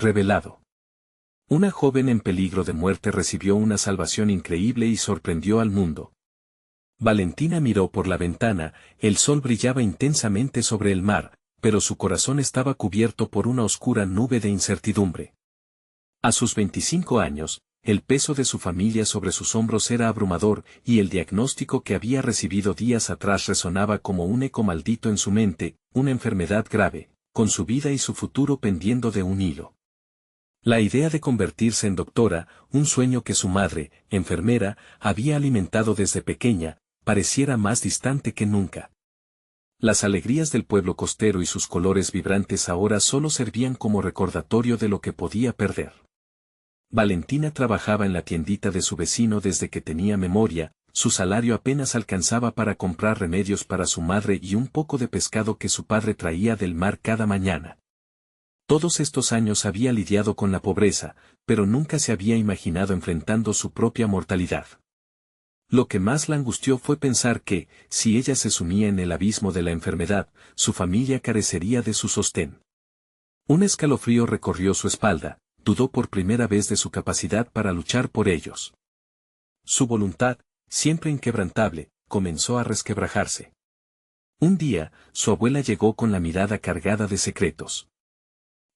revelado. Una joven en peligro de muerte recibió una salvación increíble y sorprendió al mundo. Valentina miró por la ventana, el sol brillaba intensamente sobre el mar, pero su corazón estaba cubierto por una oscura nube de incertidumbre. A sus 25 años, el peso de su familia sobre sus hombros era abrumador y el diagnóstico que había recibido días atrás resonaba como un eco maldito en su mente, una enfermedad grave, con su vida y su futuro pendiendo de un hilo. La idea de convertirse en doctora, un sueño que su madre, enfermera, había alimentado desde pequeña, pareciera más distante que nunca. Las alegrías del pueblo costero y sus colores vibrantes ahora solo servían como recordatorio de lo que podía perder. Valentina trabajaba en la tiendita de su vecino desde que tenía memoria, su salario apenas alcanzaba para comprar remedios para su madre y un poco de pescado que su padre traía del mar cada mañana. Todos estos años había lidiado con la pobreza, pero nunca se había imaginado enfrentando su propia mortalidad. Lo que más la angustió fue pensar que, si ella se sumía en el abismo de la enfermedad, su familia carecería de su sostén. Un escalofrío recorrió su espalda, dudó por primera vez de su capacidad para luchar por ellos. Su voluntad, siempre inquebrantable, comenzó a resquebrajarse. Un día, su abuela llegó con la mirada cargada de secretos.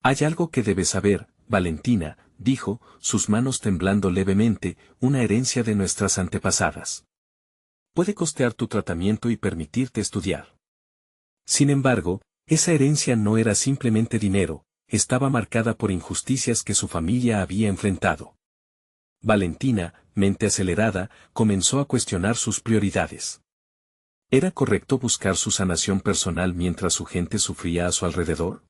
«Hay algo que debes saber, Valentina», dijo, sus manos temblando levemente, «una herencia de nuestras antepasadas. Puede costear tu tratamiento y permitirte estudiar». Sin embargo, esa herencia no era simplemente dinero, estaba marcada por injusticias que su familia había enfrentado. Valentina, mente acelerada, comenzó a cuestionar sus prioridades. ¿Era correcto buscar su sanación personal mientras su gente sufría a su alrededor?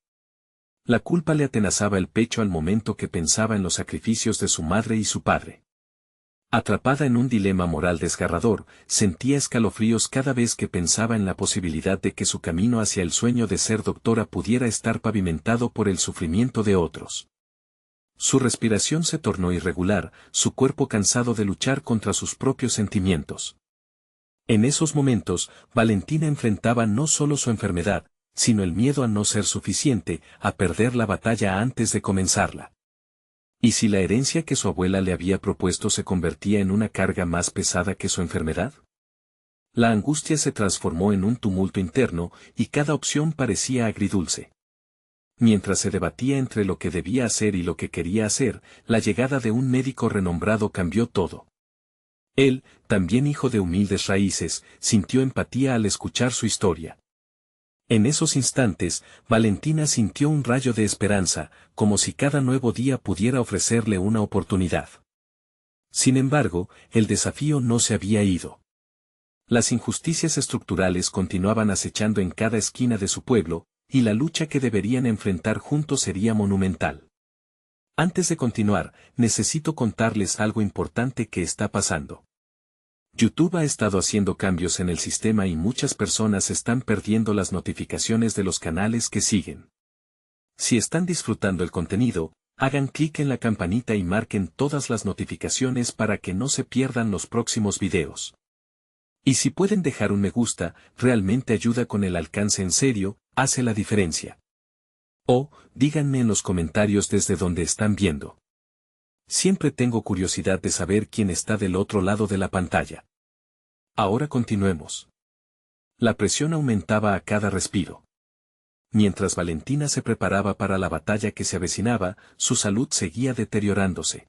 La culpa le atenazaba el pecho al momento que pensaba en los sacrificios de su madre y su padre. Atrapada en un dilema moral desgarrador, sentía escalofríos cada vez que pensaba en la posibilidad de que su camino hacia el sueño de ser doctora pudiera estar pavimentado por el sufrimiento de otros. Su respiración se tornó irregular, su cuerpo cansado de luchar contra sus propios sentimientos. En esos momentos, Valentina enfrentaba no solo su enfermedad, sino el miedo a no ser suficiente, a perder la batalla antes de comenzarla. ¿Y si la herencia que su abuela le había propuesto se convertía en una carga más pesada que su enfermedad? La angustia se transformó en un tumulto interno, y cada opción parecía agridulce. Mientras se debatía entre lo que debía hacer y lo que quería hacer, la llegada de un médico renombrado cambió todo. Él, también hijo de humildes raíces, sintió empatía al escuchar su historia. En esos instantes, Valentina sintió un rayo de esperanza, como si cada nuevo día pudiera ofrecerle una oportunidad. Sin embargo, el desafío no se había ido. Las injusticias estructurales continuaban acechando en cada esquina de su pueblo, y la lucha que deberían enfrentar juntos sería monumental. Antes de continuar, necesito contarles algo importante que está pasando. YouTube ha estado haciendo cambios en el sistema y muchas personas están perdiendo las notificaciones de los canales que siguen. Si están disfrutando el contenido, hagan clic en la campanita y marquen todas las notificaciones para que no se pierdan los próximos videos. Y si pueden dejar un me gusta, realmente ayuda con el alcance en serio, hace la diferencia. O, díganme en los comentarios desde donde están viendo. Siempre tengo curiosidad de saber quién está del otro lado de la pantalla. Ahora continuemos. La presión aumentaba a cada respiro. Mientras Valentina se preparaba para la batalla que se avecinaba, su salud seguía deteriorándose.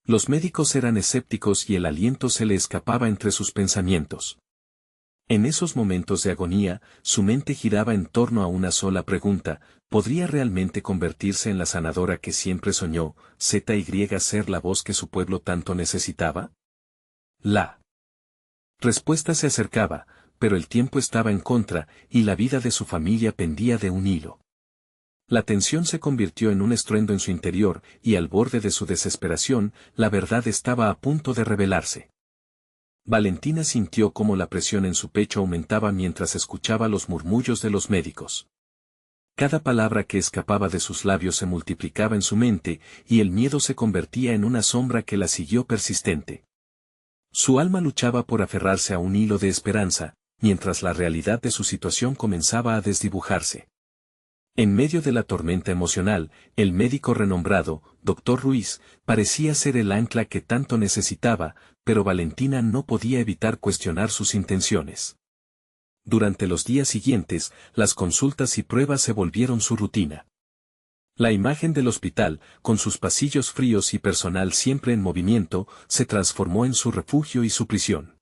Los médicos eran escépticos y el aliento se le escapaba entre sus pensamientos. En esos momentos de agonía, su mente giraba en torno a una sola pregunta: ¿podría realmente convertirse en la sanadora que siempre soñó, ser la voz que su pueblo tanto necesitaba? La respuesta se acercaba, pero el tiempo estaba en contra, y la vida de su familia pendía de un hilo. La tensión se convirtió en un estruendo en su interior, y al borde de su desesperación, la verdad estaba a punto de revelarse. Valentina sintió cómo la presión en su pecho aumentaba mientras escuchaba los murmullos de los médicos. Cada palabra que escapaba de sus labios se multiplicaba en su mente, y el miedo se convertía en una sombra que la siguió persistente. Su alma luchaba por aferrarse a un hilo de esperanza, mientras la realidad de su situación comenzaba a desdibujarse. En medio de la tormenta emocional, el médico renombrado, Dr. Ruiz, parecía ser el ancla que tanto necesitaba, pero Valentina no podía evitar cuestionar sus intenciones. Durante los días siguientes, las consultas y pruebas se volvieron su rutina. La imagen del hospital, con sus pasillos fríos y personal siempre en movimiento, se transformó en su refugio y su prisión.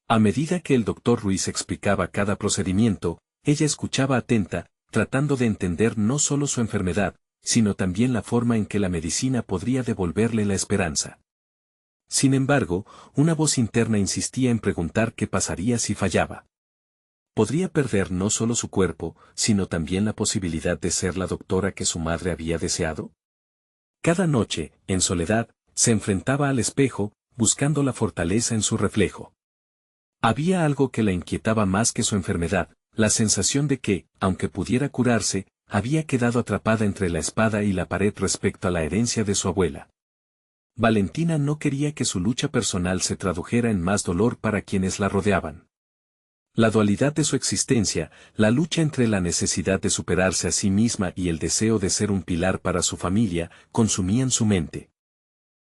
A medida que el doctor Ruiz explicaba cada procedimiento, ella escuchaba atenta, tratando de entender no solo su enfermedad, sino también la forma en que la medicina podría devolverle la esperanza. Sin embargo, una voz interna insistía en preguntar qué pasaría si fallaba. ¿Podría perder no solo su cuerpo, sino también la posibilidad de ser la doctora que su madre había deseado? Cada noche, en soledad, se enfrentaba al espejo, buscando la fortaleza en su reflejo. Había algo que la inquietaba más que su enfermedad, la sensación de que, aunque pudiera curarse, había quedado atrapada entre la espada y la pared respecto a la herencia de su abuela. Valentina no quería que su lucha personal se tradujera en más dolor para quienes la rodeaban. La dualidad de su existencia, la lucha entre la necesidad de superarse a sí misma y el deseo de ser un pilar para su familia, consumían su mente.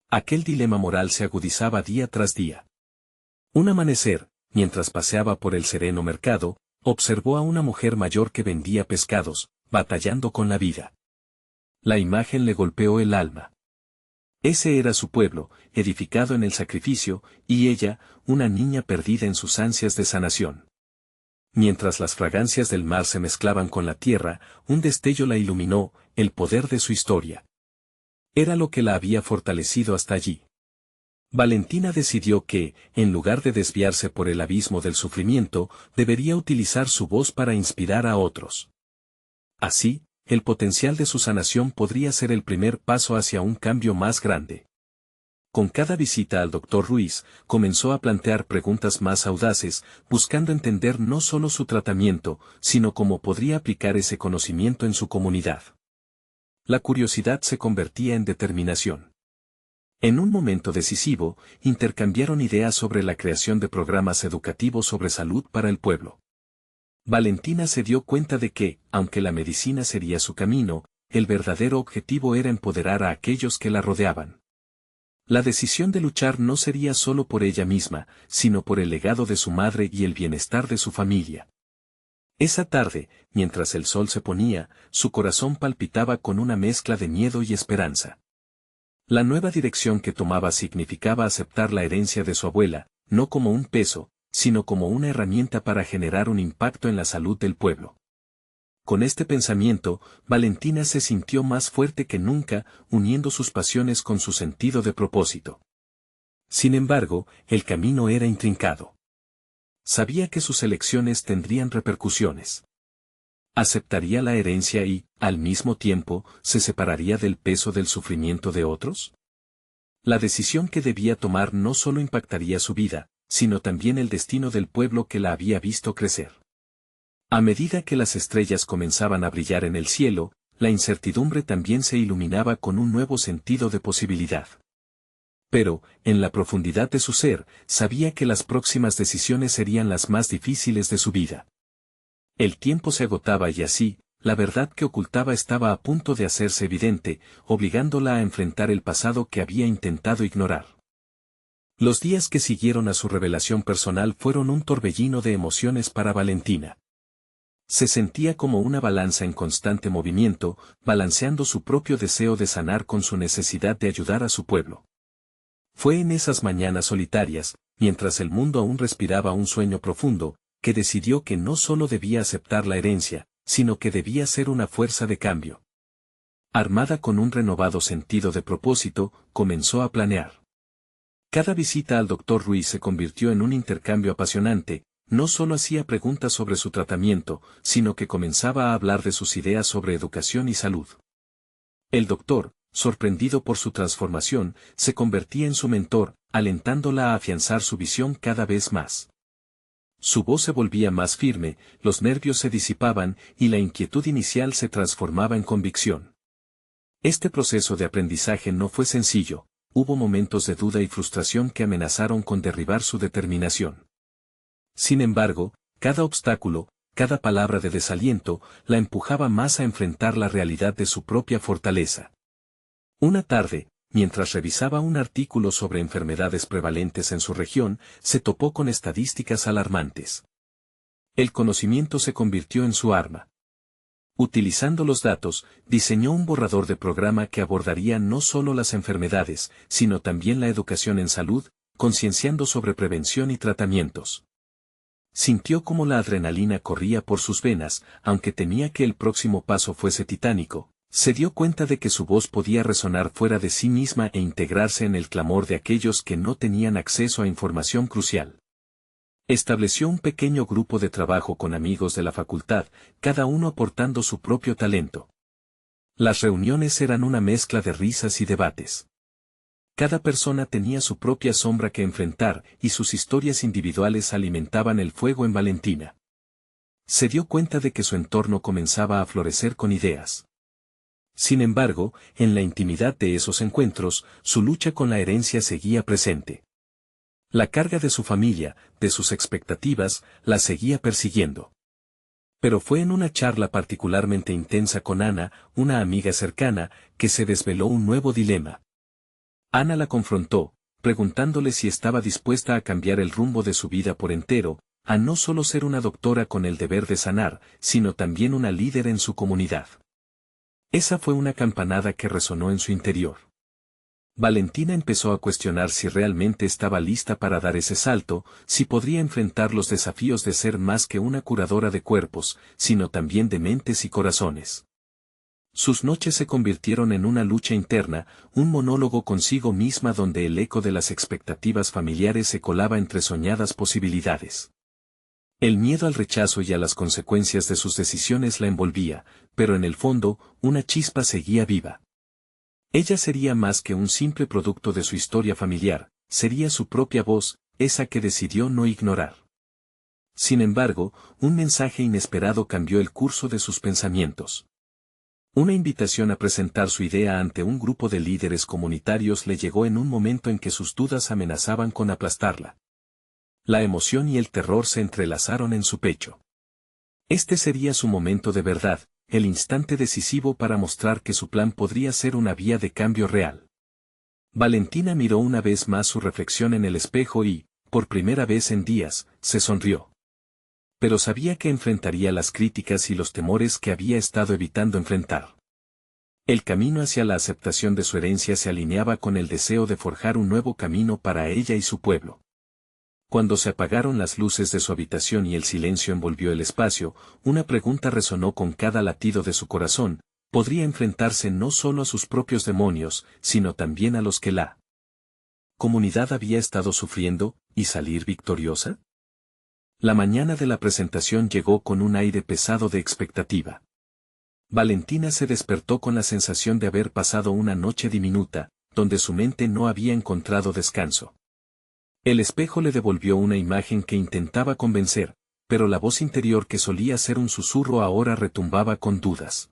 Aquel dilema moral se agudizaba día tras día. Un amanecer, mientras paseaba por el sereno mercado, observó a una mujer mayor que vendía pescados, batallando con la vida. La imagen le golpeó el alma. Ese era su pueblo, edificado en el sacrificio, y ella, una niña perdida en sus ansias de sanación. Mientras las fragancias del mar se mezclaban con la tierra, un destello la iluminó, el poder de su historia. Era lo que la había fortalecido hasta allí. Valentina decidió que, en lugar de desviarse por el abismo del sufrimiento, debería utilizar su voz para inspirar a otros. Así, el potencial de su sanación podría ser el primer paso hacia un cambio más grande. Con cada visita al doctor Ruiz, comenzó a plantear preguntas más audaces, buscando entender no solo su tratamiento, sino cómo podría aplicar ese conocimiento en su comunidad. La curiosidad se convertía en determinación. En un momento decisivo, intercambiaron ideas sobre la creación de programas educativos sobre salud para el pueblo. Valentina se dio cuenta de que, aunque la medicina sería su camino, el verdadero objetivo era empoderar a aquellos que la rodeaban. La decisión de luchar no sería solo por ella misma, sino por el legado de su madre y el bienestar de su familia. Esa tarde, mientras el sol se ponía, su corazón palpitaba con una mezcla de miedo y esperanza. La nueva dirección que tomaba significaba aceptar la herencia de su abuela, no como un peso, sino como una herramienta para generar un impacto en la salud del pueblo. Con este pensamiento, Valentina se sintió más fuerte que nunca, uniendo sus pasiones con su sentido de propósito. Sin embargo, el camino era intrincado. Sabía que sus elecciones tendrían repercusiones. ¿Aceptaría la herencia y, al mismo tiempo, se separaría del peso del sufrimiento de otros? La decisión que debía tomar no solo impactaría su vida, sino también el destino del pueblo que la había visto crecer. A medida que las estrellas comenzaban a brillar en el cielo, la incertidumbre también se iluminaba con un nuevo sentido de posibilidad. Pero, en la profundidad de su ser, sabía que las próximas decisiones serían las más difíciles de su vida. El tiempo se agotaba y así, la verdad que ocultaba estaba a punto de hacerse evidente, obligándola a enfrentar el pasado que había intentado ignorar. Los días que siguieron a su revelación personal fueron un torbellino de emociones para Valentina. Se sentía como una balanza en constante movimiento, balanceando su propio deseo de sanar con su necesidad de ayudar a su pueblo. Fue en esas mañanas solitarias, mientras el mundo aún respiraba un sueño profundo, que decidió que no solo debía aceptar la herencia, sino que debía ser una fuerza de cambio. Armada con un renovado sentido de propósito, comenzó a planear. Cada visita al doctor Ruiz se convirtió en un intercambio apasionante. No solo hacía preguntas sobre su tratamiento, sino que comenzaba a hablar de sus ideas sobre educación y salud. El doctor, sorprendido por su transformación, se convertía en su mentor, alentándola a afianzar su visión cada vez más. Su voz se volvía más firme, los nervios se disipaban y la inquietud inicial se transformaba en convicción. Este proceso de aprendizaje no fue sencillo, hubo momentos de duda y frustración que amenazaron con derribar su determinación. Sin embargo, cada obstáculo, cada palabra de desaliento, la empujaba más a enfrentar la realidad de su propia fortaleza. Una tarde, mientras revisaba un artículo sobre enfermedades prevalentes en su región, se topó con estadísticas alarmantes. El conocimiento se convirtió en su arma. Utilizando los datos, diseñó un borrador de programa que abordaría no solo las enfermedades, sino también la educación en salud, concienciando sobre prevención y tratamientos. Sintió como la adrenalina corría por sus venas, aunque temía que el próximo paso fuese titánico. Se dio cuenta de que su voz podía resonar fuera de sí misma e integrarse en el clamor de aquellos que no tenían acceso a información crucial. Estableció un pequeño grupo de trabajo con amigos de la facultad, cada uno aportando su propio talento. Las reuniones eran una mezcla de risas y debates. Cada persona tenía su propia sombra que enfrentar y sus historias individuales alimentaban el fuego en Valentina. Se dio cuenta de que su entorno comenzaba a florecer con ideas. Sin embargo, en la intimidad de esos encuentros, su lucha con la herencia seguía presente. La carga de su familia, de sus expectativas, la seguía persiguiendo. Pero fue en una charla particularmente intensa con Ana, una amiga cercana, que se desveló un nuevo dilema. Ana la confrontó, preguntándole si estaba dispuesta a cambiar el rumbo de su vida por entero, a no solo ser una doctora con el deber de sanar, sino también una líder en su comunidad. Esa fue una campanada que resonó en su interior. Valentina empezó a cuestionar si realmente estaba lista para dar ese salto, si podría enfrentar los desafíos de ser más que una curadora de cuerpos, sino también de mentes y corazones. Sus noches se convirtieron en una lucha interna, un monólogo consigo misma donde el eco de las expectativas familiares se colaba entre soñadas posibilidades. El miedo al rechazo y a las consecuencias de sus decisiones la envolvía, pero en el fondo, una chispa seguía viva. Ella sería más que un simple producto de su historia familiar, sería su propia voz, esa que decidió no ignorar. Sin embargo, un mensaje inesperado cambió el curso de sus pensamientos. Una invitación a presentar su idea ante un grupo de líderes comunitarios le llegó en un momento en que sus dudas amenazaban con aplastarla. La emoción y el terror se entrelazaron en su pecho. Este sería su momento de verdad, el instante decisivo para mostrar que su plan podría ser una vía de cambio real. Valentina miró una vez más su reflexión en el espejo y, por primera vez en días, se sonrió. Pero sabía que enfrentaría las críticas y los temores que había estado evitando enfrentar. El camino hacia la aceptación de su herencia se alineaba con el deseo de forjar un nuevo camino para ella y su pueblo. Cuando se apagaron las luces de su habitación y el silencio envolvió el espacio, una pregunta resonó con cada latido de su corazón: ¿podría enfrentarse no solo a sus propios demonios, sino también a los que la comunidad había estado sufriendo, y salir victoriosa? La mañana de la presentación llegó con un aire pesado de expectativa. Valentina se despertó con la sensación de haber pasado una noche diminuta, donde su mente no había encontrado descanso. El espejo le devolvió una imagen que intentaba convencer, pero la voz interior que solía ser un susurro ahora retumbaba con dudas.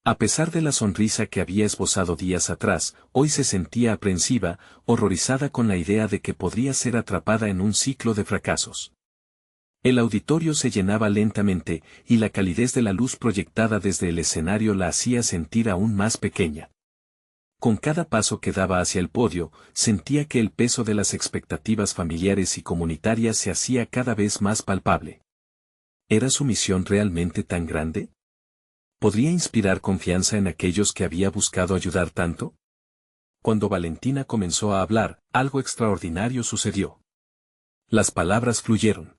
A pesar de la sonrisa que había esbozado días atrás, hoy se sentía aprensiva, horrorizada con la idea de que podría ser atrapada en un ciclo de fracasos. El auditorio se llenaba lentamente, y la calidez de la luz proyectada desde el escenario la hacía sentir aún más pequeña. Con cada paso que daba hacia el podio, sentía que el peso de las expectativas familiares y comunitarias se hacía cada vez más palpable. ¿Era su misión realmente tan grande? ¿Podría inspirar confianza en aquellos que había buscado ayudar tanto? Cuando Valentina comenzó a hablar, algo extraordinario sucedió. Las palabras fluyeron.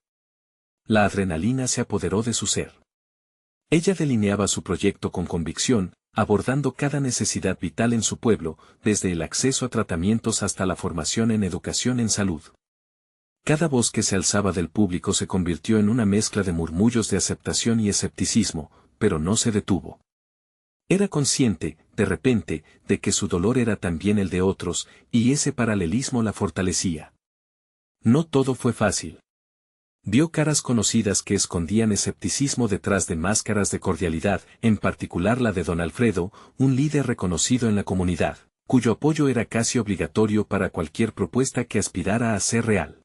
La adrenalina se apoderó de su ser. Ella delineaba su proyecto con convicción, abordando cada necesidad vital en su pueblo, desde el acceso a tratamientos hasta la formación en educación en salud. Cada voz que se alzaba del público se convirtió en una mezcla de murmullos de aceptación y escepticismo, pero no se detuvo. Era consciente, de repente, de que su dolor era también el de otros, y ese paralelismo la fortalecía. No todo fue fácil. Vio caras conocidas que escondían escepticismo detrás de máscaras de cordialidad, en particular la de don Alfredo, un líder reconocido en la comunidad, cuyo apoyo era casi obligatorio para cualquier propuesta que aspirara a ser real.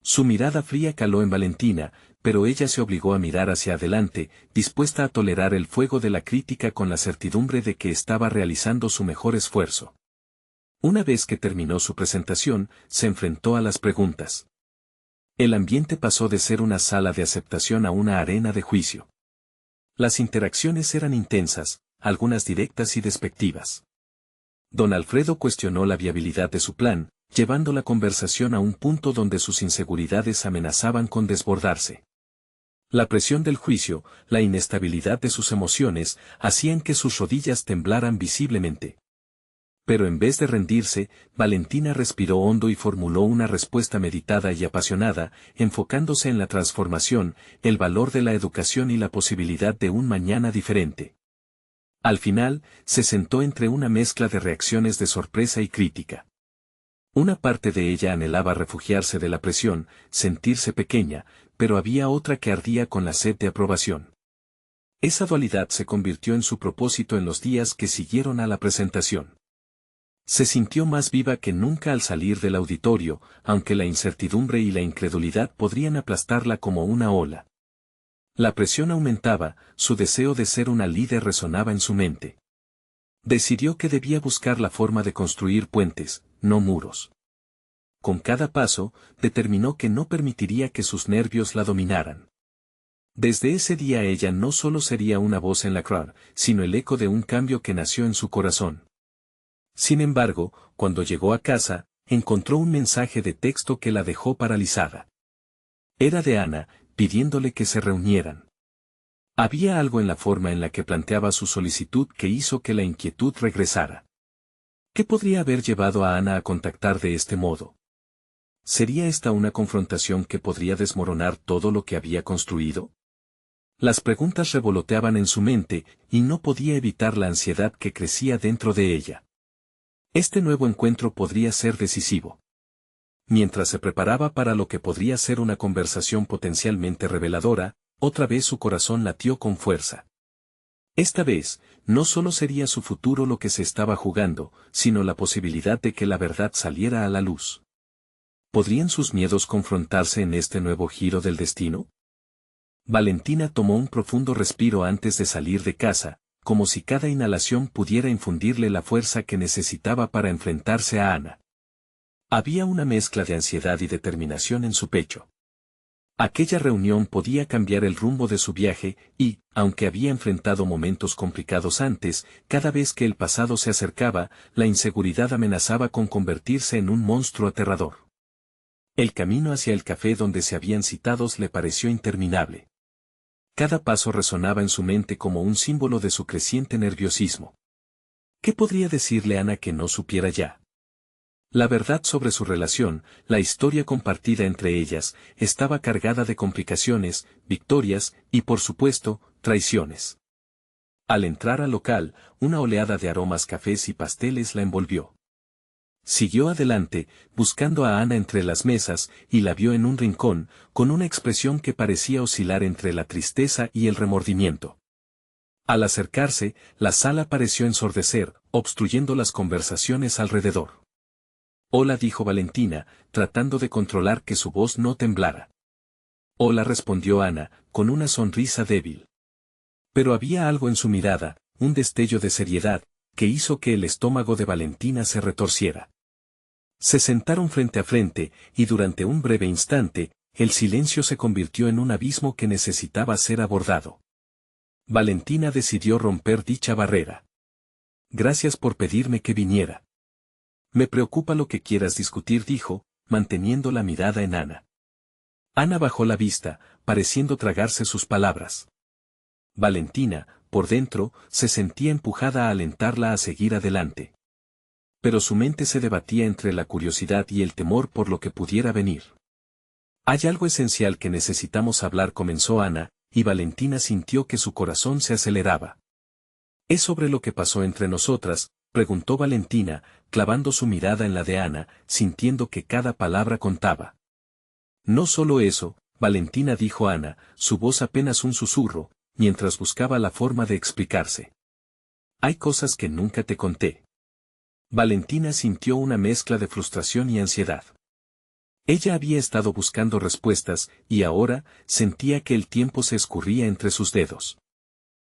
Su mirada fría caló en Valentina, pero ella se obligó a mirar hacia adelante, dispuesta a tolerar el fuego de la crítica con la certidumbre de que estaba realizando su mejor esfuerzo. Una vez que terminó su presentación, se enfrentó a las preguntas. El ambiente pasó de ser una sala de aceptación a una arena de juicio. Las interacciones eran intensas, algunas directas y despectivas. Don Alfredo cuestionó la viabilidad de su plan, llevando la conversación a un punto donde sus inseguridades amenazaban con desbordarse. La presión del juicio, la inestabilidad de sus emociones, hacían que sus rodillas temblaran visiblemente. Pero en vez de rendirse, Valentina respiró hondo y formuló una respuesta meditada y apasionada, enfocándose en la transformación, el valor de la educación y la posibilidad de un mañana diferente. Al final, se sentó entre una mezcla de reacciones de sorpresa y crítica. Una parte de ella anhelaba refugiarse de la presión, sentirse pequeña, pero había otra que ardía con la sed de aprobación. Esa dualidad se convirtió en su propósito en los días que siguieron a la presentación. Se sintió más viva que nunca al salir del auditorio, aunque la incertidumbre y la incredulidad podrían aplastarla como una ola. La presión aumentaba, su deseo de ser una líder resonaba en su mente. Decidió que debía buscar la forma de construir puentes, no muros. Con cada paso, determinó que no permitiría que sus nervios la dominaran. Desde ese día ella no solo sería una voz en la crowd, sino el eco de un cambio que nació en su corazón. Sin embargo, cuando llegó a casa, encontró un mensaje de texto que la dejó paralizada. Era de Ana, pidiéndole que se reunieran. Había algo en la forma en la que planteaba su solicitud que hizo que la inquietud regresara. ¿Qué podría haber llevado a Ana a contactar de este modo? ¿Sería esta una confrontación que podría desmoronar todo lo que había construido? Las preguntas revoloteaban en su mente, y no podía evitar la ansiedad que crecía dentro de ella. Este nuevo encuentro podría ser decisivo. Mientras se preparaba para lo que podría ser una conversación potencialmente reveladora, otra vez su corazón latió con fuerza. Esta vez, no solo sería su futuro lo que se estaba jugando, sino la posibilidad de que la verdad saliera a la luz. ¿Podrían sus miedos confrontarse en este nuevo giro del destino? Valentina tomó un profundo respiro antes de salir de casa, como si cada inhalación pudiera infundirle la fuerza que necesitaba para enfrentarse a Ana. Había una mezcla de ansiedad y determinación en su pecho. Aquella reunión podía cambiar el rumbo de su viaje y, aunque había enfrentado momentos complicados antes, cada vez que el pasado se acercaba, la inseguridad amenazaba con convertirse en un monstruo aterrador. El camino hacia el café donde se habían citado le pareció interminable. Cada paso resonaba en su mente como un símbolo de su creciente nerviosismo. ¿Qué podría decirle Ana que no supiera ya? La verdad sobre su relación, la historia compartida entre ellas, estaba cargada de complicaciones, victorias y, por supuesto, traiciones. Al entrar al local, una oleada de aromas cafés y pasteles la envolvió. Siguió adelante, buscando a Ana entre las mesas, y la vio en un rincón, con una expresión que parecía oscilar entre la tristeza y el remordimiento. Al acercarse, la sala pareció ensordecer, obstruyendo las conversaciones alrededor. Hola, dijo Valentina, tratando de controlar que su voz no temblara. Hola, respondió Ana, con una sonrisa débil. Pero había algo en su mirada, un destello de seriedad, que hizo que el estómago de Valentina se retorciera. Se sentaron frente a frente, y durante un breve instante, el silencio se convirtió en un abismo que necesitaba ser abordado. Valentina decidió romper dicha barrera. Gracias por pedirme que viniera. Me preocupa lo que quieras discutir, dijo, manteniendo la mirada en Ana. Ana bajó la vista, pareciendo tragarse sus palabras. Valentina, por dentro, se sentía empujada a alentarla a seguir adelante. Pero su mente se debatía entre la curiosidad y el temor por lo que pudiera venir. Hay algo esencial que necesitamos hablar, comenzó Ana, y Valentina sintió que su corazón se aceleraba. ¿Es sobre lo que pasó entre nosotras?, preguntó Valentina, clavando su mirada en la de Ana, sintiendo que cada palabra contaba. No solo eso, Valentina, dijo Ana, su voz apenas un susurro, mientras buscaba la forma de explicarse. Hay cosas que nunca te conté. Valentina sintió una mezcla de frustración y ansiedad. Ella había estado buscando respuestas, y ahora, sentía que el tiempo se escurría entre sus dedos.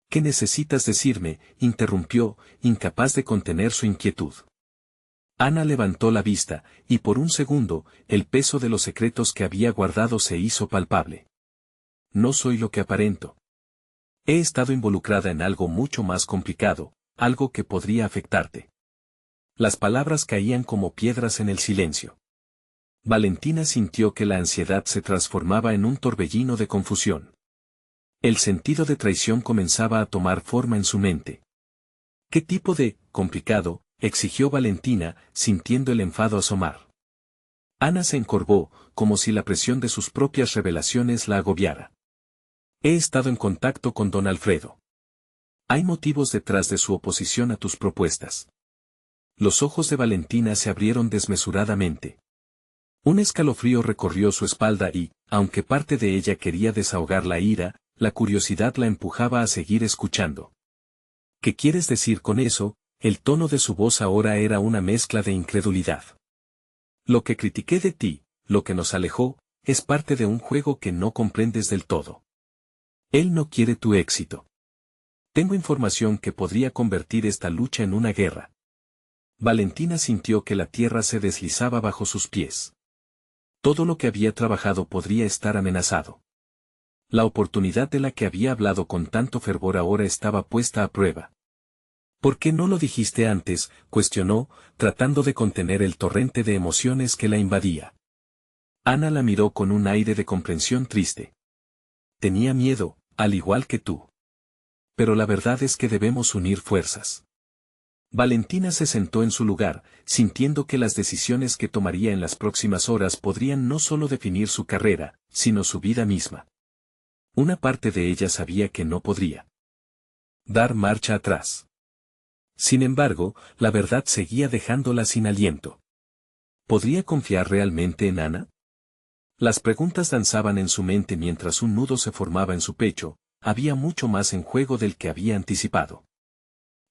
¿Qué necesitas decirme?, interrumpió, incapaz de contener su inquietud. Ana levantó la vista, y por un segundo, el peso de los secretos que había guardado se hizo palpable. No soy lo que aparento. He estado involucrada en algo mucho más complicado, algo que podría afectarte. Las palabras caían como piedras en el silencio. Valentina sintió que la ansiedad se transformaba en un torbellino de confusión. El sentido de traición comenzaba a tomar forma en su mente. ¿Qué tipo de complicado?, exigió Valentina, sintiendo el enfado asomar. Ana se encorvó, como si la presión de sus propias revelaciones la agobiara. He estado en contacto con don Alfredo. Hay motivos detrás de su oposición a tus propuestas. Los ojos de Valentina se abrieron desmesuradamente. Un escalofrío recorrió su espalda y, aunque parte de ella quería desahogar la ira, la curiosidad la empujaba a seguir escuchando. ¿Qué quieres decir con eso? El tono de su voz ahora era una mezcla de incredulidad. Lo que critiqué de ti, lo que nos alejó, es parte de un juego que no comprendes del todo. Él no quiere tu éxito. Tengo información que podría convertir esta lucha en una guerra. Valentina sintió que la tierra se deslizaba bajo sus pies. Todo lo que había trabajado podría estar amenazado. La oportunidad de la que había hablado con tanto fervor ahora estaba puesta a prueba. ¿Por qué no lo dijiste antes?, cuestionó, tratando de contener el torrente de emociones que la invadía. Ana la miró con un aire de comprensión triste. Tenía miedo, al igual que tú. Pero la verdad es que debemos unir fuerzas. Valentina se sentó en su lugar, sintiendo que las decisiones que tomaría en las próximas horas podrían no solo definir su carrera, sino su vida misma. Una parte de ella sabía que no podría dar marcha atrás. Sin embargo, la verdad seguía dejándola sin aliento. ¿Podría confiar realmente en Ana? Las preguntas danzaban en su mente mientras un nudo se formaba en su pecho. Había mucho más en juego del que había anticipado.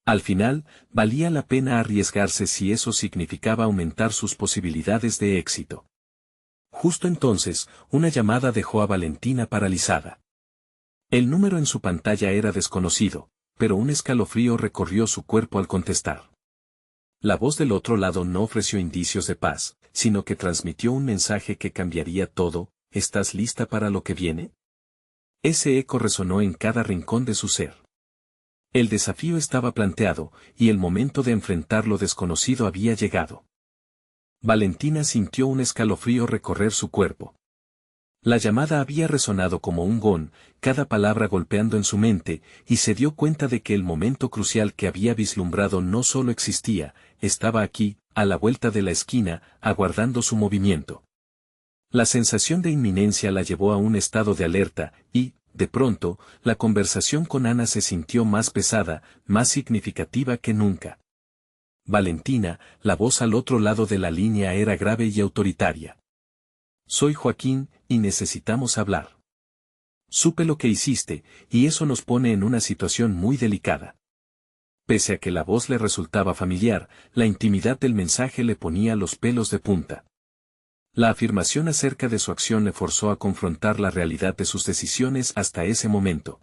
Al final, valía la pena arriesgarse si eso significaba aumentar sus posibilidades de éxito. Justo entonces, una llamada dejó a Valentina paralizada. El número en su pantalla era desconocido, pero un escalofrío recorrió su cuerpo al contestar. La voz del otro lado no ofreció indicios de paz, sino que transmitió un mensaje que cambiaría todo. ¿Estás lista para lo que viene? Ese eco resonó en cada rincón de su ser. El desafío estaba planteado, y el momento de enfrentar lo desconocido había llegado. Valentina sintió un escalofrío recorrer su cuerpo. La llamada había resonado como un gong, cada palabra golpeando en su mente, y se dio cuenta de que el momento crucial que había vislumbrado no solo existía, estaba aquí, a la vuelta de la esquina, aguardando su movimiento. La sensación de inminencia la llevó a un estado de alerta, y, de pronto, la conversación con Ana se sintió más pesada, más significativa que nunca. Valentina, la voz al otro lado de la línea era grave y autoritaria. Soy Joaquín, y necesitamos hablar. Supe lo que hiciste, y eso nos pone en una situación muy delicada. Pese a que la voz le resultaba familiar, la intimidad del mensaje le ponía los pelos de punta. La afirmación acerca de su acción le forzó a confrontar la realidad de sus decisiones hasta ese momento.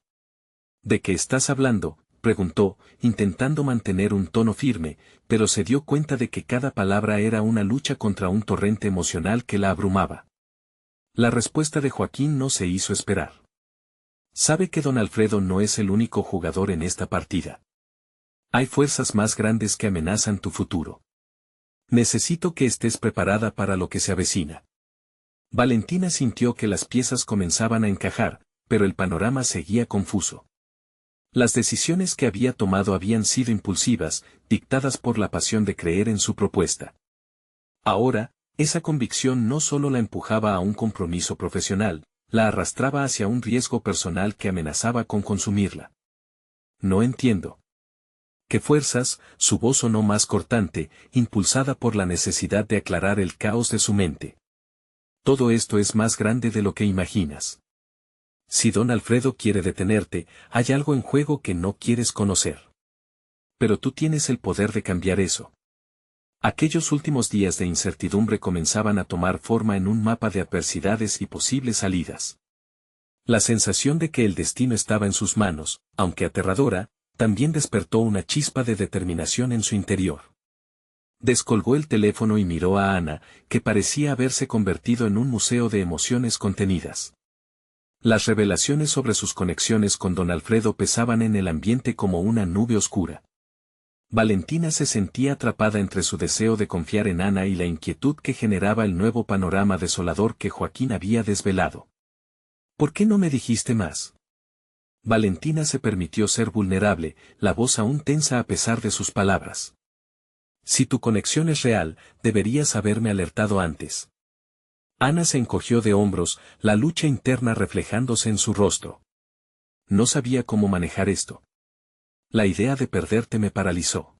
¿De qué estás hablando?, preguntó, intentando mantener un tono firme, pero se dio cuenta de que cada palabra era una lucha contra un torrente emocional que la abrumaba. La respuesta de Joaquín no se hizo esperar. Sabe que don Alfredo no es el único jugador en esta partida. Hay fuerzas más grandes que amenazan tu futuro. Necesito que estés preparada para lo que se avecina. Valentina sintió que las piezas comenzaban a encajar, pero el panorama seguía confuso. Las decisiones que había tomado habían sido impulsivas, dictadas por la pasión de creer en su propuesta. Ahora, esa convicción no solo la empujaba a un compromiso profesional, la arrastraba hacia un riesgo personal que amenazaba con consumirla. No entiendo. ¿Qué fuerzas? Su voz sonó más cortante, impulsada por la necesidad de aclarar el caos de su mente. Todo esto es más grande de lo que imaginas. Si don Alfredo quiere detenerte, hay algo en juego que no quieres conocer. Pero tú tienes el poder de cambiar eso. Aquellos últimos días de incertidumbre comenzaban a tomar forma en un mapa de adversidades y posibles salidas. La sensación de que el destino estaba en sus manos, aunque aterradora, también despertó una chispa de determinación en su interior. Descolgó el teléfono y miró a Ana, que parecía haberse convertido en un museo de emociones contenidas. Las revelaciones sobre sus conexiones con don Alfredo pesaban en el ambiente como una nube oscura. Valentina se sentía atrapada entre su deseo de confiar en Ana y la inquietud que generaba el nuevo panorama desolador que Joaquín había desvelado. ¿Por qué no me dijiste más? Valentina se permitió ser vulnerable, la voz aún tensa a pesar de sus palabras. Si tu conexión es real, deberías haberme alertado antes. Ana se encogió de hombros, la lucha interna reflejándose en su rostro. No sabía cómo manejar esto. La idea de perderte me paralizó.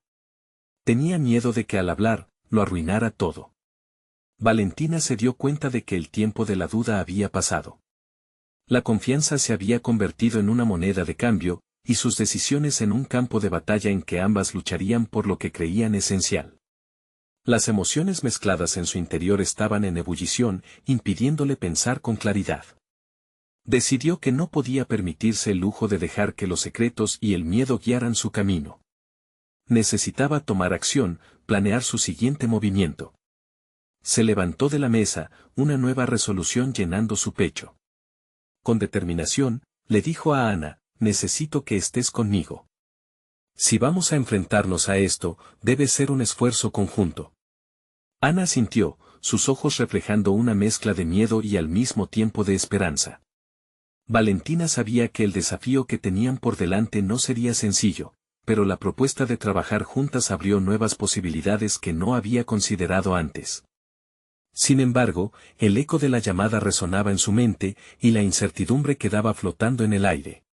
Tenía miedo de que al hablar, lo arruinara todo. Valentina se dio cuenta de que el tiempo de la duda había pasado. La confianza se había convertido en una moneda de cambio, y sus decisiones en un campo de batalla en que ambas lucharían por lo que creían esencial. Las emociones mezcladas en su interior estaban en ebullición, impidiéndole pensar con claridad. Decidió que no podía permitirse el lujo de dejar que los secretos y el miedo guiaran su camino. Necesitaba tomar acción, planear su siguiente movimiento. Se levantó de la mesa, una nueva resolución llenando su pecho. Con determinación, le dijo a Ana, necesito que estés conmigo. Si vamos a enfrentarnos a esto, debe ser un esfuerzo conjunto. Ana asintió, sus ojos reflejando una mezcla de miedo y al mismo tiempo de esperanza. Valentina sabía que el desafío que tenían por delante no sería sencillo, pero la propuesta de trabajar juntas abrió nuevas posibilidades que no había considerado antes. Sin embargo, el eco de la llamada resonaba en su mente, y la incertidumbre quedaba flotando en el aire.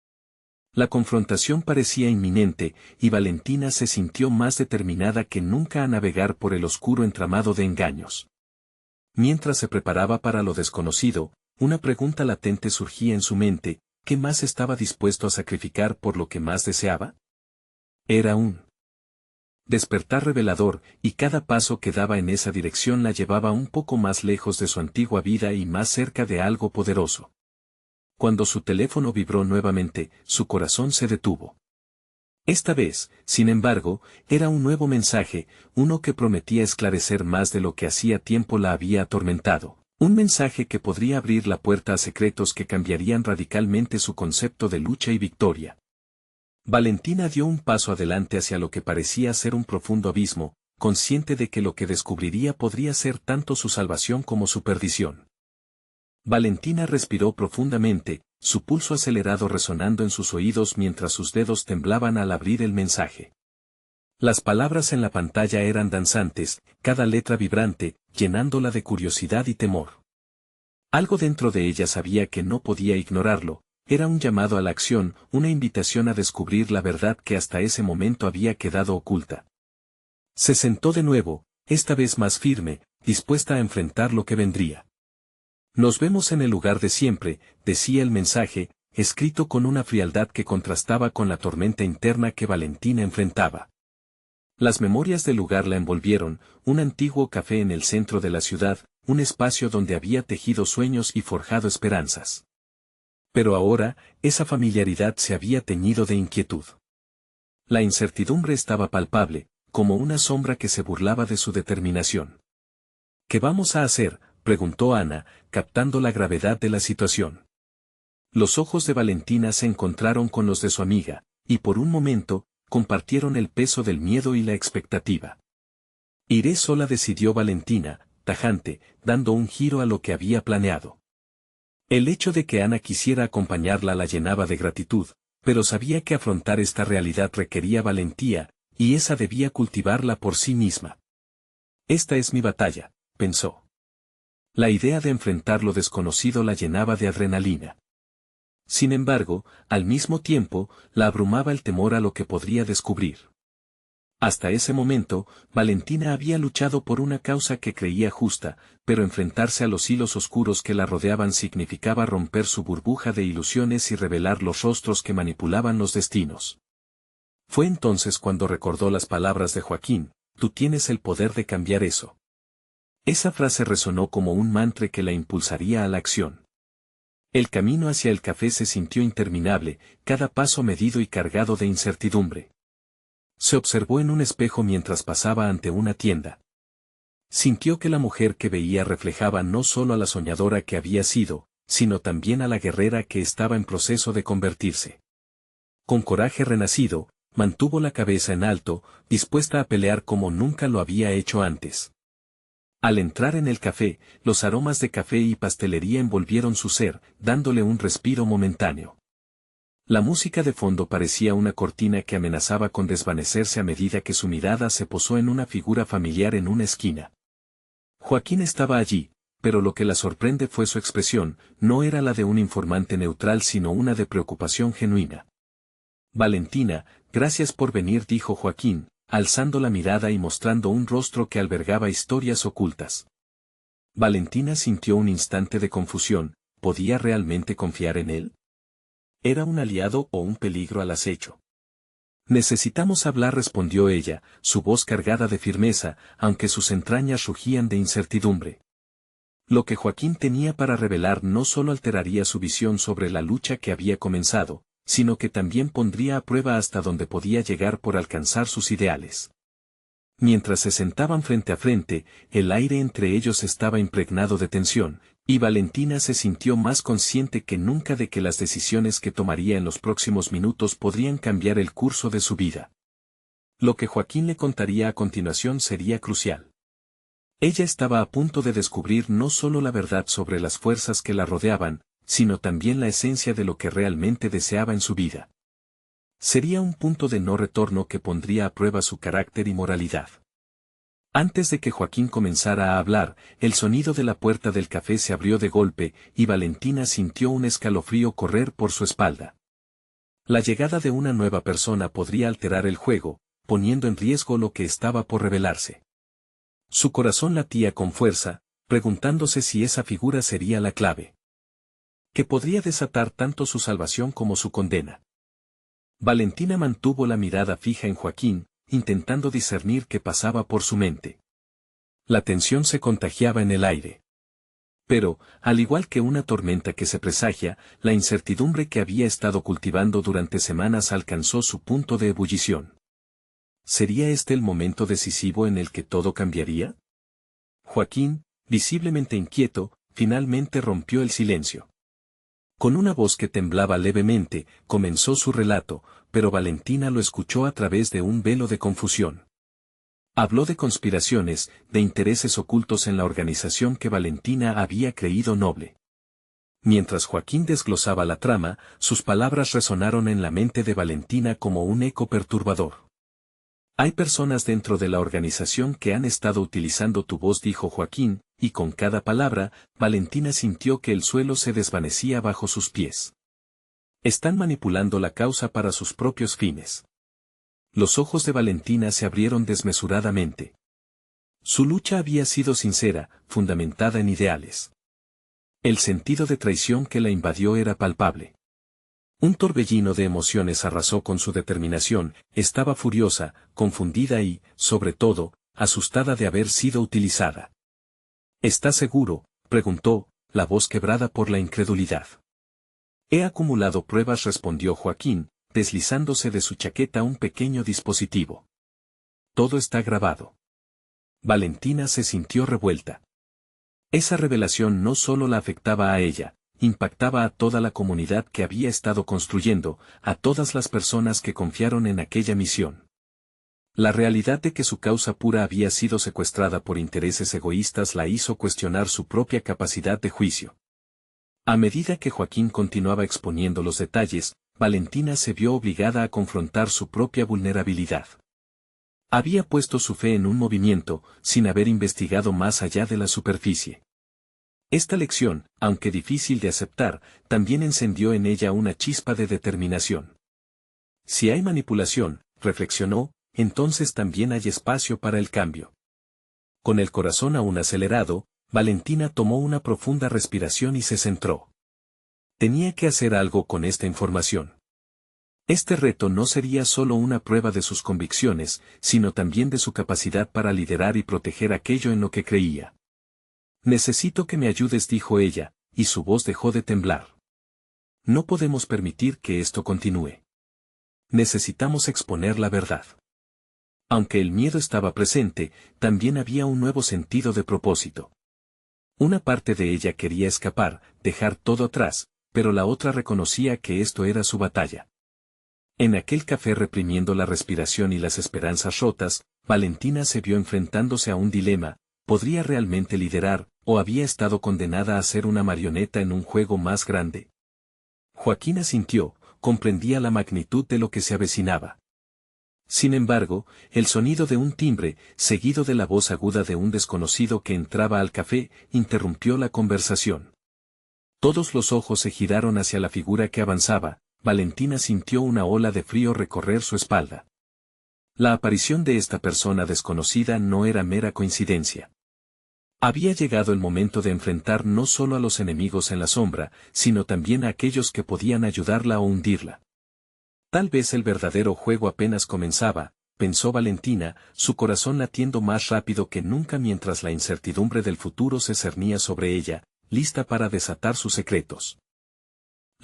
La confrontación parecía inminente, y Valentina se sintió más determinada que nunca a navegar por el oscuro entramado de engaños. Mientras se preparaba para lo desconocido, una pregunta latente surgía en su mente: ¿qué más estaba dispuesto a sacrificar por lo que más deseaba? Era un despertar revelador, y cada paso que daba en esa dirección la llevaba un poco más lejos de su antigua vida y más cerca de algo poderoso. Cuando su teléfono vibró nuevamente, su corazón se detuvo. Esta vez, sin embargo, era un nuevo mensaje, uno que prometía esclarecer más de lo que hacía tiempo la había atormentado, un mensaje que podría abrir la puerta a secretos que cambiarían radicalmente su concepto de lucha y victoria. Valentina dio un paso adelante hacia lo que parecía ser un profundo abismo, consciente de que lo que descubriría podría ser tanto su salvación como su perdición. Valentina respiró profundamente, su pulso acelerado resonando en sus oídos mientras sus dedos temblaban al abrir el mensaje. Las palabras en la pantalla eran danzantes, cada letra vibrante, llenándola de curiosidad y temor. Algo dentro de ella sabía que no podía ignorarlo. Era un llamado a la acción, una invitación a descubrir la verdad que hasta ese momento había quedado oculta. Se sentó de nuevo, esta vez más firme, dispuesta a enfrentar lo que vendría. Nos vemos en el lugar de siempre, decía el mensaje, escrito con una frialdad que contrastaba con la tormenta interna que Valentina enfrentaba. Las memorias del lugar la envolvieron, un antiguo café en el centro de la ciudad, un espacio donde había tejido sueños y forjado esperanzas. Pero ahora, esa familiaridad se había teñido de inquietud. La incertidumbre estaba palpable, como una sombra que se burlaba de su determinación. ¿Qué vamos a hacer?, preguntó Ana, captando la gravedad de la situación. Los ojos de Valentina se encontraron con los de su amiga, y por un momento, compartieron el peso del miedo y la expectativa. Iré sola, decidió Valentina, tajante, dando un giro a lo que había planeado. El hecho de que Ana quisiera acompañarla la llenaba de gratitud, pero sabía que afrontar esta realidad requería valentía, y esa debía cultivarla por sí misma. Esta es mi batalla, pensó. La idea de enfrentar lo desconocido la llenaba de adrenalina. Sin embargo, al mismo tiempo, la abrumaba el temor a lo que podría descubrir. Hasta ese momento, Valentina había luchado por una causa que creía justa, pero enfrentarse a los hilos oscuros que la rodeaban significaba romper su burbuja de ilusiones y revelar los rostros que manipulaban los destinos. Fue entonces cuando recordó las palabras de Joaquín: tú tienes el poder de cambiar eso. Esa frase resonó como un mantra que la impulsaría a la acción. El camino hacia el café se sintió interminable, cada paso medido y cargado de incertidumbre. Se observó en un espejo mientras pasaba ante una tienda. Sintió que la mujer que veía reflejaba no solo a la soñadora que había sido, sino también a la guerrera que estaba en proceso de convertirse. Con coraje renacido, mantuvo la cabeza en alto, dispuesta a pelear como nunca lo había hecho antes. Al entrar en el café, los aromas de café y pastelería envolvieron su ser, dándole un respiro momentáneo. La música de fondo parecía una cortina que amenazaba con desvanecerse a medida que su mirada se posó en una figura familiar en una esquina. Joaquín estaba allí, pero lo que la sorprende fue su expresión, no era la de un informante neutral sino una de preocupación genuina. Valentina, gracias por venir, dijo Joaquín, alzando la mirada y mostrando un rostro que albergaba historias ocultas. Valentina sintió un instante de confusión, ¿podía realmente confiar en él? ¿Era un aliado o un peligro al acecho? Necesitamos hablar, respondió ella, su voz cargada de firmeza, aunque sus entrañas rugían de incertidumbre. Lo que Joaquín tenía para revelar no solo alteraría su visión sobre la lucha que había comenzado, sino que también pondría a prueba hasta dónde podía llegar por alcanzar sus ideales. Mientras se sentaban frente a frente, el aire entre ellos estaba impregnado de tensión, y Valentina se sintió más consciente que nunca de que las decisiones que tomaría en los próximos minutos podrían cambiar el curso de su vida. Lo que Joaquín le contaría a continuación sería crucial. Ella estaba a punto de descubrir no solo la verdad sobre las fuerzas que la rodeaban, sino también la esencia de lo que realmente deseaba en su vida. Sería un punto de no retorno que pondría a prueba su carácter y moralidad. Antes de que Joaquín comenzara a hablar, el sonido de la puerta del café se abrió de golpe, y Valentina sintió un escalofrío correr por su espalda. La llegada de una nueva persona podría alterar el juego, poniendo en riesgo lo que estaba por revelarse. Su corazón latía con fuerza, preguntándose si esa figura sería la clave, que podría desatar tanto su salvación como su condena. Valentina mantuvo la mirada fija en Joaquín, intentando discernir qué pasaba por su mente. La tensión se contagiaba en el aire. Pero, al igual que una tormenta que se presagia, la incertidumbre que había estado cultivando durante semanas alcanzó su punto de ebullición. ¿Sería este el momento decisivo en el que todo cambiaría? Joaquín, visiblemente inquieto, finalmente rompió el silencio. Con una voz que temblaba levemente, comenzó su relato, pero Valentina lo escuchó a través de un velo de confusión. Habló de conspiraciones, de intereses ocultos en la organización que Valentina había creído noble. Mientras Joaquín desglosaba la trama, sus palabras resonaron en la mente de Valentina como un eco perturbador. Hay personas dentro de la organización que han estado utilizando tu voz, dijo Joaquín, y con cada palabra, Valentina sintió que el suelo se desvanecía bajo sus pies. Están manipulando la causa para sus propios fines. Los ojos de Valentina se abrieron desmesuradamente. Su lucha había sido sincera, fundamentada en ideales. El sentido de traición que la invadió era palpable. Un torbellino de emociones arrasó con su determinación, estaba furiosa, confundida y, sobre todo, asustada de haber sido utilizada. ¿Estás seguro?, preguntó, la voz quebrada por la incredulidad. He acumulado pruebas, respondió Joaquín, deslizándose de su chaqueta un pequeño dispositivo. Todo está grabado. Valentina se sintió revuelta. Esa revelación no solo la afectaba a ella, impactaba a toda la comunidad que había estado construyendo, a todas las personas que confiaron en aquella misión. La realidad de que su causa pura había sido secuestrada por intereses egoístas la hizo cuestionar su propia capacidad de juicio. A medida que Joaquín continuaba exponiendo los detalles, Valentina se vio obligada a confrontar su propia vulnerabilidad. Había puesto su fe en un movimiento, sin haber investigado más allá de la superficie. Esta lección, aunque difícil de aceptar, también encendió en ella una chispa de determinación. Si hay manipulación, reflexionó, entonces también hay espacio para el cambio. Con el corazón aún acelerado, Valentina tomó una profunda respiración y se centró. Tenía que hacer algo con esta información. Este reto no sería solo una prueba de sus convicciones, sino también de su capacidad para liderar y proteger aquello en lo que creía. Necesito que me ayudes, dijo ella, y su voz dejó de temblar. No podemos permitir que esto continúe. Necesitamos exponer la verdad. Aunque el miedo estaba presente, también había un nuevo sentido de propósito. Una parte de ella quería escapar, dejar todo atrás, pero la otra reconocía que esto era su batalla. En aquel café, reprimiendo la respiración y las esperanzas rotas, Valentina se vio enfrentándose a un dilema: ¿podría realmente liderar, o había estado condenada a ser una marioneta en un juego más grande? Joaquín asintió, comprendía la magnitud de lo que se avecinaba. Sin embargo, el sonido de un timbre, seguido de la voz aguda de un desconocido que entraba al café, interrumpió la conversación. Todos los ojos se giraron hacia la figura que avanzaba. Valentina sintió una ola de frío recorrer su espalda. La aparición de esta persona desconocida no era mera coincidencia. Había llegado el momento de enfrentar no solo a los enemigos en la sombra, sino también a aquellos que podían ayudarla o hundirla. Tal vez el verdadero juego apenas comenzaba, pensó Valentina, su corazón latiendo más rápido que nunca mientras la incertidumbre del futuro se cernía sobre ella, lista para desatar sus secretos.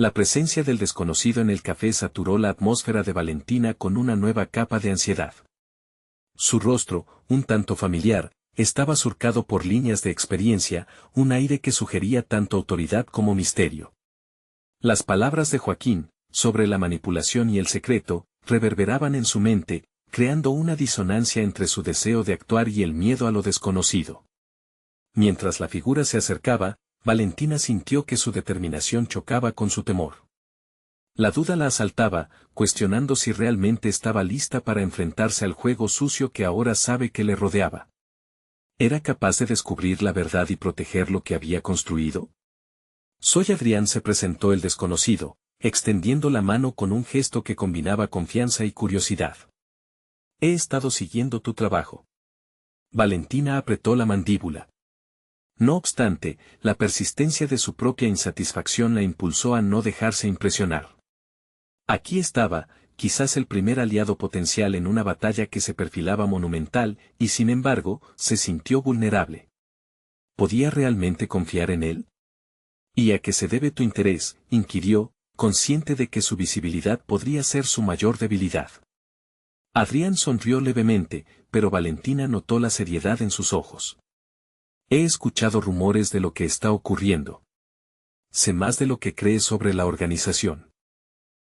La presencia del desconocido en el café saturó la atmósfera de Valentina con una nueva capa de ansiedad. Su rostro, un tanto familiar, estaba surcado por líneas de experiencia, un aire que sugería tanto autoridad como misterio. Las palabras de Joaquín, sobre la manipulación y el secreto, reverberaban en su mente, creando una disonancia entre su deseo de actuar y el miedo a lo desconocido. Mientras la figura se acercaba, Valentina sintió que su determinación chocaba con su temor. La duda la asaltaba, cuestionando si realmente estaba lista para enfrentarse al juego sucio que ahora sabe que le rodeaba. ¿Era capaz de descubrir la verdad y proteger lo que había construido? Soy Adrián, se presentó el desconocido, extendiendo la mano con un gesto que combinaba confianza y curiosidad. He estado siguiendo tu trabajo. Valentina apretó la mandíbula. No obstante, la persistencia de su propia insatisfacción la impulsó a no dejarse impresionar. Aquí estaba, quizás el primer aliado potencial en una batalla que se perfilaba monumental, y sin embargo, se sintió vulnerable. ¿Podía realmente confiar en él? ¿Y a qué se debe tu interés?, inquirió, consciente de que su visibilidad podría ser su mayor debilidad. Adrián sonrió levemente, pero Valentina notó la seriedad en sus ojos. He escuchado rumores de lo que está ocurriendo. Sé más de lo que crees sobre la organización.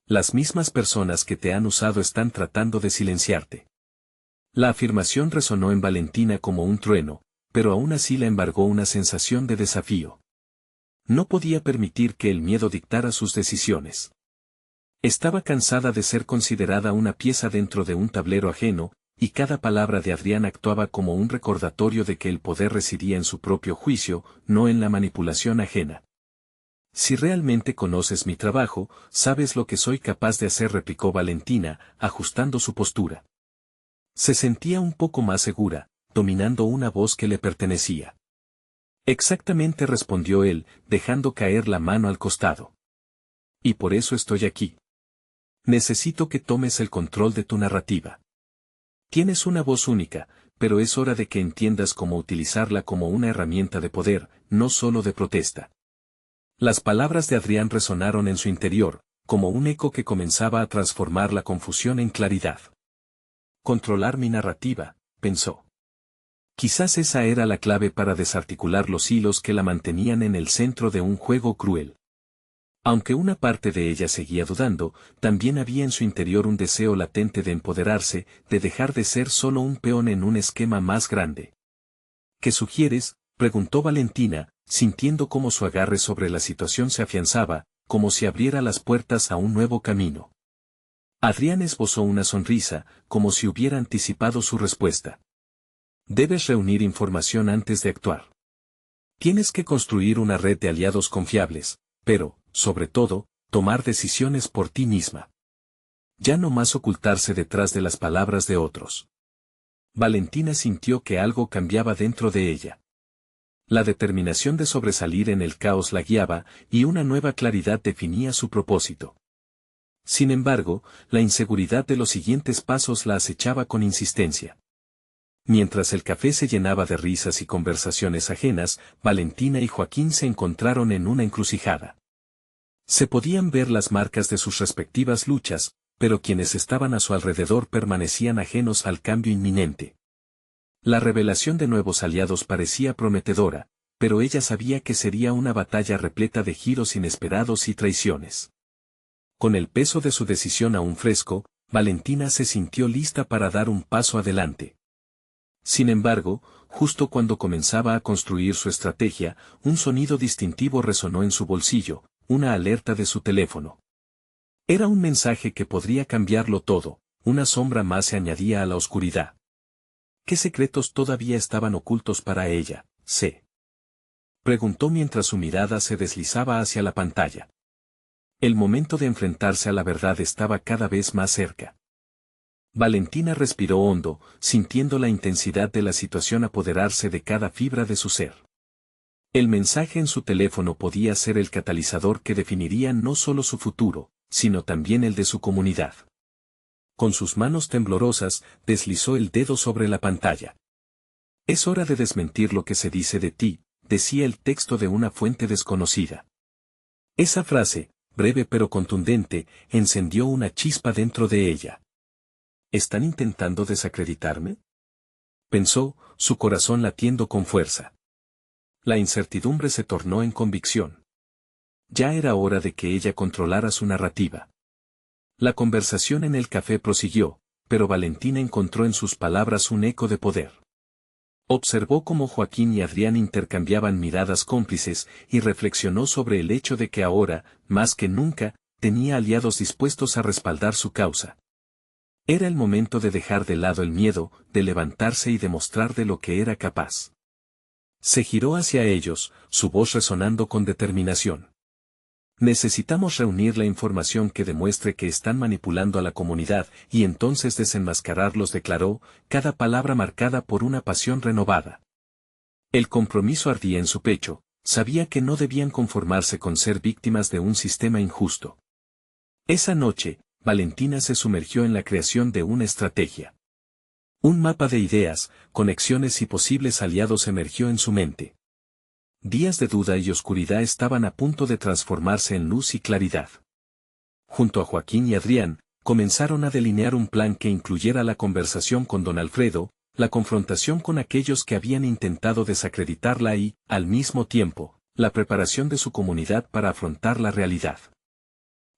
Las mismas personas que te han usado están tratando de silenciarte. La afirmación resonó en Valentina como un trueno, pero aún así la embargó una sensación de desafío. No podía permitir que el miedo dictara sus decisiones. Estaba cansada de ser considerada una pieza dentro de un tablero ajeno, y cada palabra de Adrián actuaba como un recordatorio de que el poder residía en su propio juicio, no en la manipulación ajena. Si realmente conoces mi trabajo, sabes lo que soy capaz de hacer, replicó Valentina, ajustando su postura. Se sentía un poco más segura, dominando una voz que le pertenecía. Exactamente, respondió él, dejando caer la mano al costado. Y por eso estoy aquí. Necesito que tomes el control de tu narrativa. Tienes una voz única, pero es hora de que entiendas cómo utilizarla como una herramienta de poder, no solo de protesta. Las palabras de Adrián resonaron en su interior, como un eco que comenzaba a transformar la confusión en claridad. Controlar mi narrativa, pensó. Quizás esa era la clave para desarticular los hilos que la mantenían en el centro de un juego cruel. Aunque una parte de ella seguía dudando, también había en su interior un deseo latente de empoderarse, de dejar de ser solo un peón en un esquema más grande. ¿Qué sugieres?, preguntó Valentina, sintiendo cómo su agarre sobre la situación se afianzaba, como si abriera las puertas a un nuevo camino. Adrián esbozó una sonrisa, como si hubiera anticipado su respuesta. Debes reunir información antes de actuar. Tienes que construir una red de aliados confiables, pero, sobre todo, tomar decisiones por ti misma. Ya no más ocultarse detrás de las palabras de otros. Valentina sintió que algo cambiaba dentro de ella. La determinación de sobresalir en el caos la guiaba, y una nueva claridad definía su propósito. Sin embargo, la inseguridad de los siguientes pasos la acechaba con insistencia. Mientras el café se llenaba de risas y conversaciones ajenas, Valentina y Joaquín se encontraron en una encrucijada. Se podían ver las marcas de sus respectivas luchas, pero quienes estaban a su alrededor permanecían ajenos al cambio inminente. La revelación de nuevos aliados parecía prometedora, pero ella sabía que sería una batalla repleta de giros inesperados y traiciones. Con el peso de su decisión aún fresco, Valentina se sintió lista para dar un paso adelante. Sin embargo, justo cuando comenzaba a construir su estrategia, un sonido distintivo resonó en su bolsillo, una alerta de su teléfono. Era un mensaje que podría cambiarlo todo, una sombra más se añadía a la oscuridad. ¿Qué secretos todavía estaban ocultos para ella? Preguntó mientras su mirada se deslizaba hacia la pantalla. El momento de enfrentarse a la verdad estaba cada vez más cerca. Valentina respiró hondo, sintiendo la intensidad de la situación apoderarse de cada fibra de su ser. El mensaje en su teléfono podía ser el catalizador que definiría no solo su futuro, sino también el de su comunidad. Con sus manos temblorosas, deslizó el dedo sobre la pantalla. Es hora de desmentir lo que se dice de ti, decía el texto de una fuente desconocida. Esa frase, breve pero contundente, encendió una chispa dentro de ella. ¿Están intentando desacreditarme?, pensó, su corazón latiendo con fuerza. La incertidumbre se tornó en convicción. Ya era hora de que ella controlara su narrativa. La conversación en el café prosiguió, pero Valentina encontró en sus palabras un eco de poder. Observó cómo Joaquín y Adrián intercambiaban miradas cómplices y reflexionó sobre el hecho de que ahora, más que nunca, tenía aliados dispuestos a respaldar su causa. Era el momento de dejar de lado el miedo, de levantarse y demostrar de lo que era capaz. Se giró hacia ellos, su voz resonando con determinación. Necesitamos reunir la información que demuestre que están manipulando a la comunidad y entonces desenmascararlos, declaró, cada palabra marcada por una pasión renovada. El compromiso ardía en su pecho, sabía que no debían conformarse con ser víctimas de un sistema injusto. Esa noche, Valentina se sumergió en la creación de una estrategia. Un mapa de ideas, conexiones y posibles aliados emergió en su mente. Días de duda y oscuridad estaban a punto de transformarse en luz y claridad. Junto a Joaquín y Adrián, comenzaron a delinear un plan que incluyera la conversación con don Alfredo, la confrontación con aquellos que habían intentado desacreditarla y, al mismo tiempo, la preparación de su comunidad para afrontar la realidad.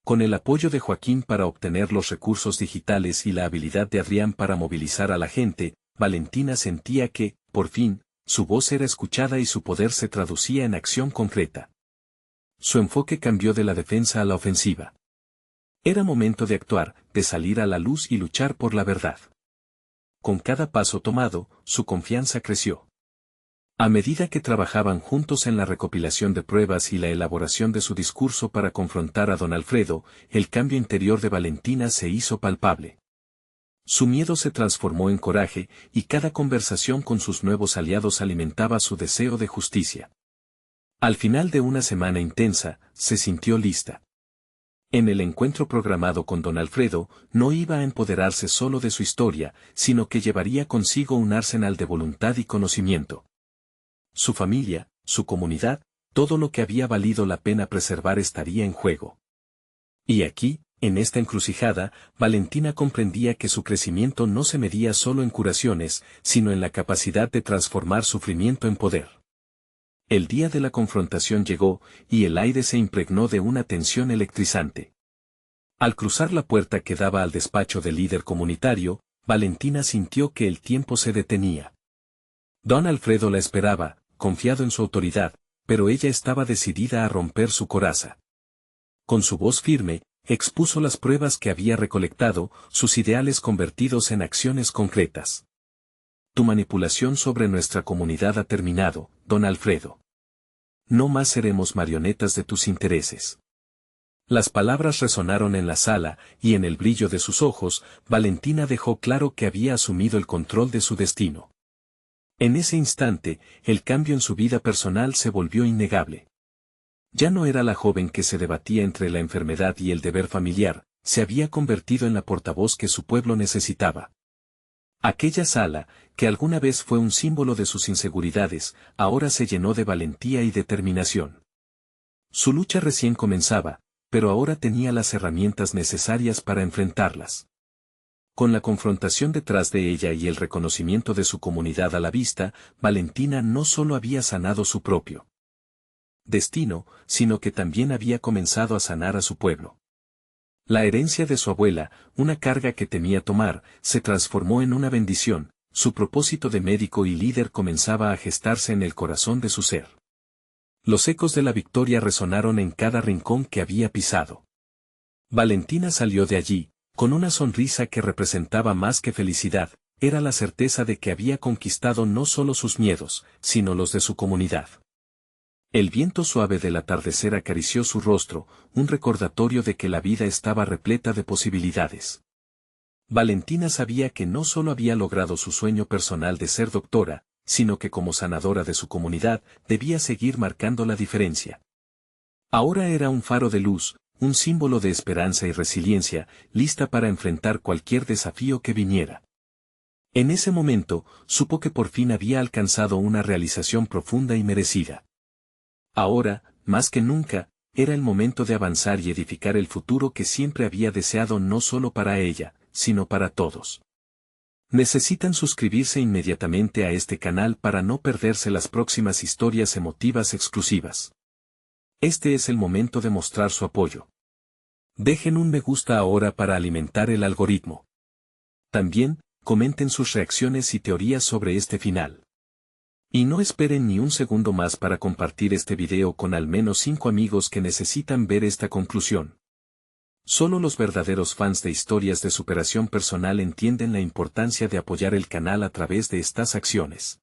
Con el apoyo de Joaquín para obtener los recursos digitales y la habilidad de Adrián para movilizar a la gente, Valentina sentía que, por fin, su voz era escuchada y su poder se traducía en acción concreta. Su enfoque cambió de la defensa a la ofensiva. Era momento de actuar, de salir a la luz y luchar por la verdad. Con cada paso tomado, su confianza creció. A medida que trabajaban juntos en la recopilación de pruebas y la elaboración de su discurso para confrontar a don Alfredo, el cambio interior de Valentina se hizo palpable. Su miedo se transformó en coraje, y cada conversación con sus nuevos aliados alimentaba su deseo de justicia. Al final de una semana intensa, se sintió lista. En el encuentro programado con don Alfredo, no iba a empoderarse solo de su historia, sino que llevaría consigo un arsenal de voluntad y conocimiento. Su familia, su comunidad, todo lo que había valido la pena preservar estaría en juego. Y aquí, en esta encrucijada, Valentina comprendía que su crecimiento no se medía solo en curaciones, sino en la capacidad de transformar sufrimiento en poder. El día de la confrontación llegó, y el aire se impregnó de una tensión electrizante. Al cruzar la puerta que daba al despacho del líder comunitario, Valentina sintió que el tiempo se detenía. Don Alfredo la esperaba, confiado en su autoridad, pero ella estaba decidida a romper su coraza. Con su voz firme, expuso las pruebas que había recolectado, sus ideales convertidos en acciones concretas. Tu manipulación sobre nuestra comunidad ha terminado, don Alfredo. No más seremos marionetas de tus intereses. Las palabras resonaron en la sala, y en el brillo de sus ojos, Valentina dejó claro que había asumido el control de su destino. En ese instante, el cambio en su vida personal se volvió innegable. Ya no era la joven que se debatía entre la enfermedad y el deber familiar, se había convertido en la portavoz que su pueblo necesitaba. Aquella sala, que alguna vez fue un símbolo de sus inseguridades, ahora se llenó de valentía y determinación. Su lucha recién comenzaba, pero ahora tenía las herramientas necesarias para enfrentarlas. Con la confrontación detrás de ella y el reconocimiento de su comunidad a la vista, Valentina no solo había sanado su propio destino, sino que también había comenzado a sanar a su pueblo. La herencia de su abuela, una carga que temía tomar, se transformó en una bendición, su propósito de médico y líder comenzaba a gestarse en el corazón de su ser. Los ecos de la victoria resonaron en cada rincón que había pisado. Valentina salió de allí, con una sonrisa que representaba más que felicidad, era la certeza de que había conquistado no solo sus miedos, sino los de su comunidad. El viento suave del atardecer acarició su rostro, un recordatorio de que la vida estaba repleta de posibilidades. Valentina sabía que no solo había logrado su sueño personal de ser doctora, sino que como sanadora de su comunidad, debía seguir marcando la diferencia. Ahora era un faro de luz, un símbolo de esperanza y resiliencia, lista para enfrentar cualquier desafío que viniera. En ese momento, supo que por fin había alcanzado una realización profunda y merecida. Ahora, más que nunca, era el momento de avanzar y edificar el futuro que siempre había deseado no solo para ella, sino para todos. Necesitan suscribirse inmediatamente a este canal para no perderse las próximas historias emotivas exclusivas. Este es el momento de mostrar su apoyo. Dejen un me gusta ahora para alimentar el algoritmo. También, comenten sus reacciones y teorías sobre este final. Y no esperen ni un segundo más para compartir este video con al menos 5 amigos que necesitan ver esta conclusión. Solo los verdaderos fans de historias de superación personal entienden la importancia de apoyar el canal a través de estas acciones.